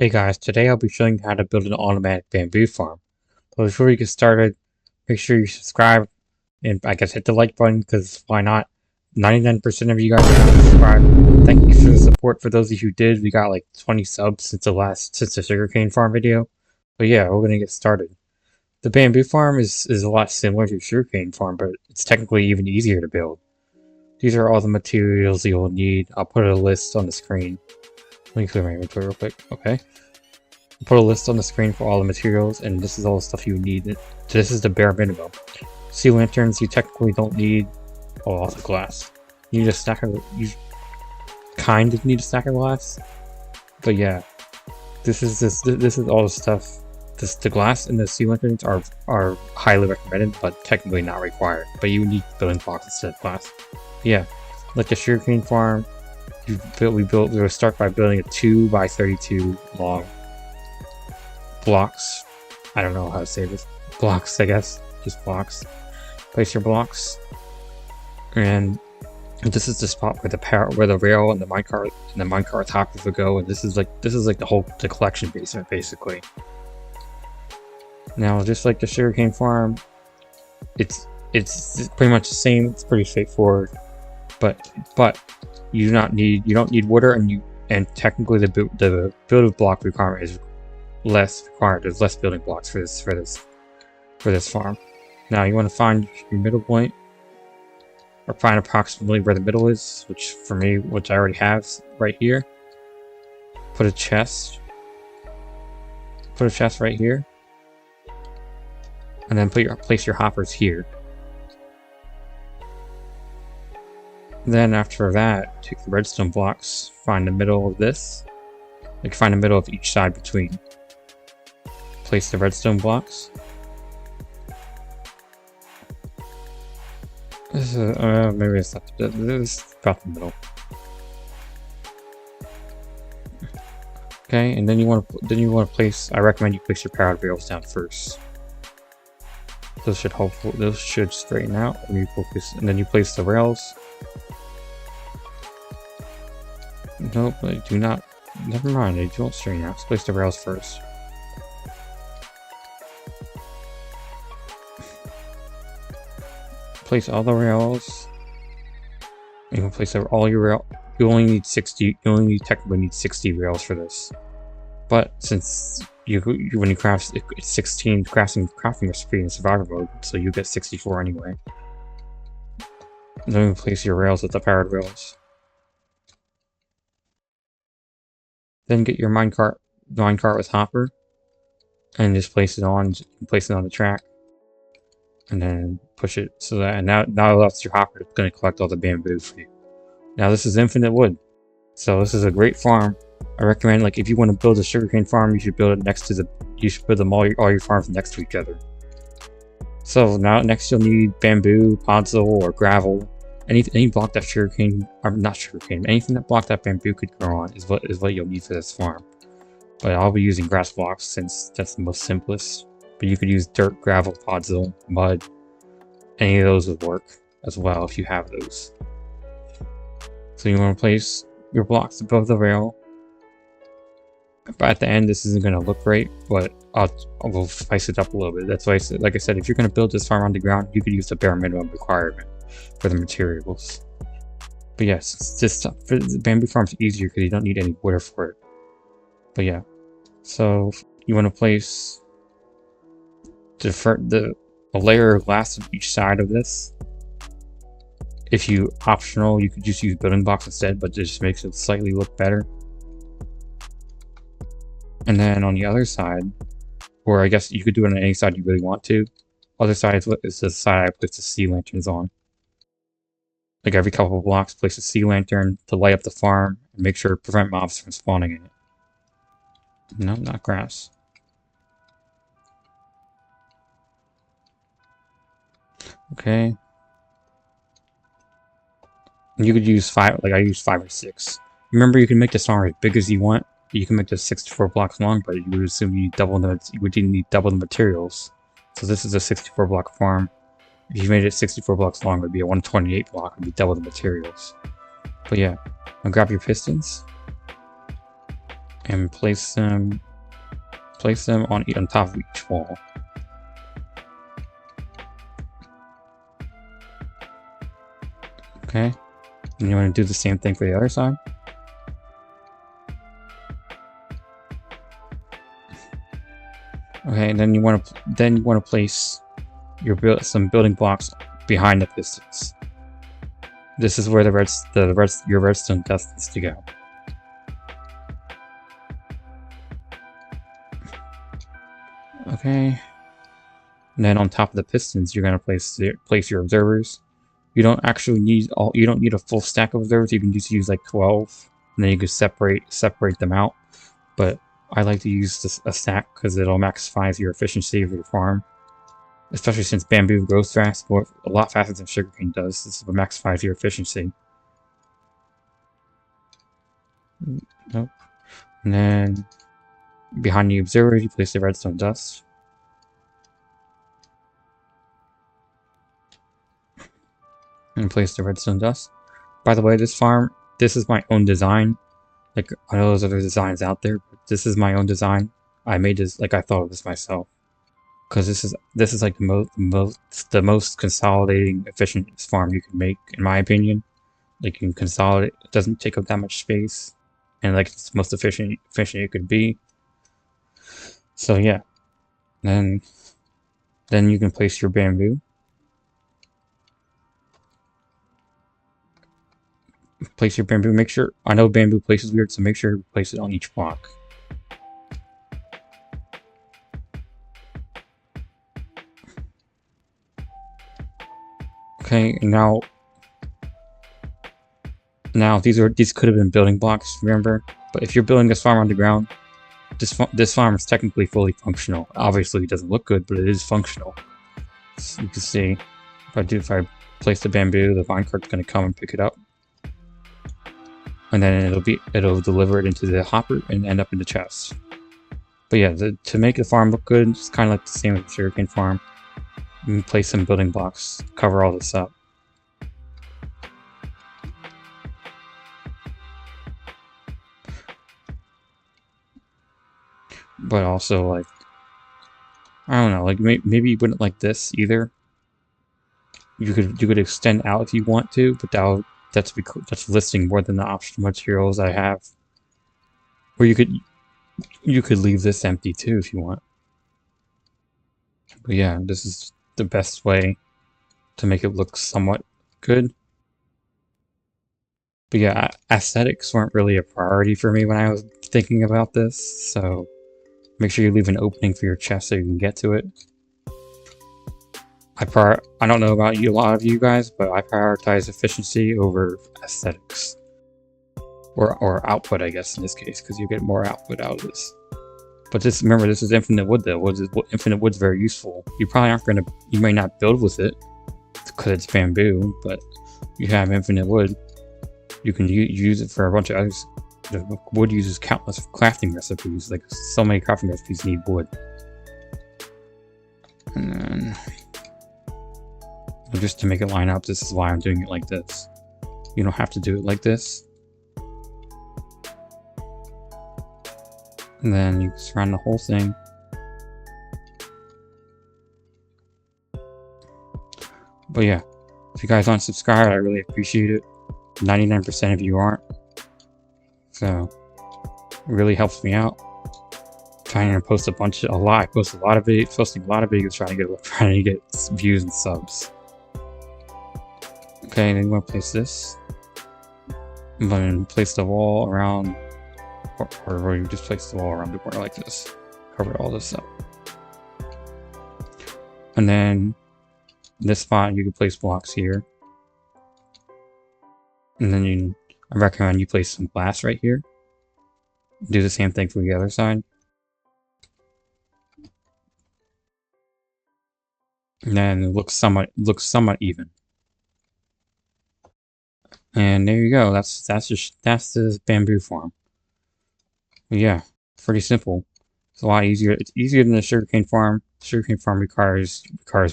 Hey guys, today I'll be showing you how to build an automatic bamboo farm. So before we get started, make sure you subscribe and I guess hit the like button because why not? 99% of you guys are not subscribed. Thank you for the support for those of you who did. We got like 20 subs since the sugarcane farm video. But yeah, we're gonna get started. The bamboo farm is a lot similar to sugarcane farm, but it's technically even easier to build. These are all the materials you'll need. I'll put a list on the screen. Let me clear my inventory real quick. Okay. Put a list on the screen for all the materials, and this is all the stuff you need. This is the bare minimum. Sea lanterns you technically don't need. Oh, also glass. You need a stack of. You kind of need a stack of glass, but yeah, this is all the stuff. The glass and the sea lanterns are highly recommended, but technically not required. But you need building blocks instead of glass. But yeah, like the sugarcane farm, we will start by building a 2x32 long blocks. I don't know how to say this. Blocks, I guess. Just blocks. Place your blocks. And this is the spot where the rail and the minecart hoppers will go, and this is like the collection basement basically. Now, just like the sugarcane farm, it's pretty much the same. It's pretty straightforward. But you don't need water, and technically the building block requirement is less required. There's less building blocks for this farm. Now you want to find your middle point, or find approximately where the middle is, which I already have right here. Put a chest right here, and then place your hoppers here. Then after that, take the redstone blocks, find the middle of this, find the middle of each side between. Place the redstone blocks. This is, maybe it's not. This is about the middle. Okay, and then you want to place. I recommend you place your powered rails down first. Those should straighten out, and then you place the rails. Nope, they do not. Never mind, they don't straighten out. Let's place the rails first. Place all the rails. You can place all your rail. You only need 60. You technically need 60 rails for this. But since when you craft, it's 16 crafting recipe in survival mode, so you get 64 anyway. And then you place your rails with the powered rails. Then get your minecart with hopper, and just place it on the track. And then push it so that, and now that's your hopper. It's going to collect all the bamboo for you. Now this is infinite wood, so this is a great farm. I recommend, like, if you want to build a sugarcane farm, you should build it you should build all your farms next to each other. So now next you'll need bamboo, podzel, or gravel. Any block that anything that block that bamboo could grow on is what you'll need for this farm. But I'll be using grass blocks since that's the most simplest. But you could use dirt, gravel, podzel, mud. Any of those would work as well if you have those. So you want to place your blocks above the rail. But at the end, this isn't going to look great, but we'll spice it up a little bit. That's why like I said, if you're going to build this farm on the ground, you could use the bare minimum requirement for the materials. But yes, the bamboo farm's easier because you don't need any water for it. But yeah, so you want to place a layer of glass on each side of this. If you optional, you could just use building blocks instead, but it just makes it slightly look better. And then on the other side, or I guess you could do it on any side you really want to. Other side is the side I place the sea lanterns on. Like every couple of blocks, place a sea lantern to light up the farm and make sure to prevent mobs from spawning in it. No, not grass. Okay. You could use 5, like I use 5 or 6. Remember, you can make this farm as big as you want. You can make this 64 blocks long, but you would assume you would need double the materials. So this is a 64 block farm. If you made it 64 blocks long, it would be a 128 block. It would be double the materials. But yeah, now grab your pistons. and place them on top of each wall. Okay, and you want to do the same thing for the other side. Okay, and then you want to place some building blocks behind the pistons. This is where your redstone dust needs to go. Okay. And then on top of the pistons, you're gonna place your observers. You don't actually need you don't need a full stack of observers. You can just use like 12, and then you can separate them out. But I like to use a stack because it'll maximize your efficiency of your farm. Especially since bamboo grows fast, a lot faster than sugarcane does. This will maximize your efficiency. Nope. And then behind the observer, you place the redstone dust. And place the redstone dust. By the way, this is my own design. Like, I know there's other designs out there, but this is my own design. I made this, like, I thought of this myself. Because this is like the most consolidating, efficient farm you can make, in my opinion. Like, you can consolidate, it doesn't take up that much space, and like it's the most efficient it could be. So yeah, then you can place your bamboo. Place your bamboo. Make sure, I know bamboo places weird, so make sure you place it on each block. Okay, and now these could have been building blocks, remember? But if you're building this farm underground, this farm is technically fully functional. Obviously, it doesn't look good, but it is functional. So you can see, if I place the bamboo, the minecart's going to come and pick it up, and then it'll deliver it into the hopper and end up in the chest. But yeah, to make the farm look good, it's kind of like the same as the sugarcane farm. You can place some building blocks to cover all this up. But also, like, I don't know, like maybe you wouldn't like this either. You could extend out if you want to, but that's listing more than the optional materials I have. Or you could leave this empty too if you want. But yeah, this is the best way to make it look somewhat good. But yeah, aesthetics weren't really a priority for me when I was thinking about this, so make sure you leave an opening for your chest so you can get to it. I don't know about a lot of you guys, but I prioritize efficiency over aesthetics. Or output, I guess, in this case, because you get more output out of this. But remember, this is infinite wood, though. Infinite wood's very useful. You may not build with it, because it's bamboo, but you have infinite wood. You can use it for a bunch of others. The wood uses countless crafting recipes. Like, so many crafting recipes need wood. And then, just to make it line up, this is why I'm doing it like this. You don't have to do it like this. And then you surround the whole thing. But yeah, if you guys aren't subscribed, I really appreciate it. 99% of you aren't. So, it really helps me out. Trying to post posting a lot of videos trying to get views and subs. Okay, then you want to place this. And then place the wall around, or you just place the wall around the corner like this. Cover all this up. And then in this spot, you can place blocks here. And then I recommend you place some glass right here. Do the same thing for the other side. And then it looks somewhat even. And there you go. That's the bamboo farm. But yeah, pretty simple. It's a lot easier. It's easier than the sugarcane farm. The sugarcane farm requires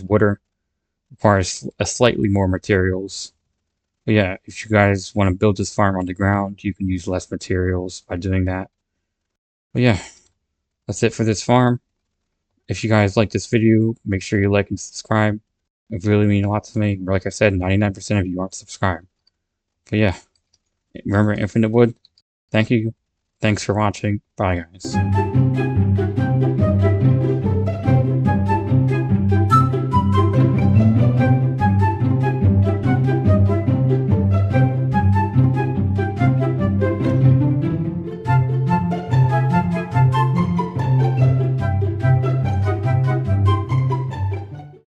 water, requires slightly more materials. But yeah, if you guys want to build this farm on the ground, you can use less materials by doing that. But yeah, that's it for this farm. If you guys like this video, make sure you like and subscribe. It really means a lot to me. Like I said, 99% of you aren't subscribed. But yeah, remember Infinite Wood? Thank you. Thanks for watching. Bye, guys.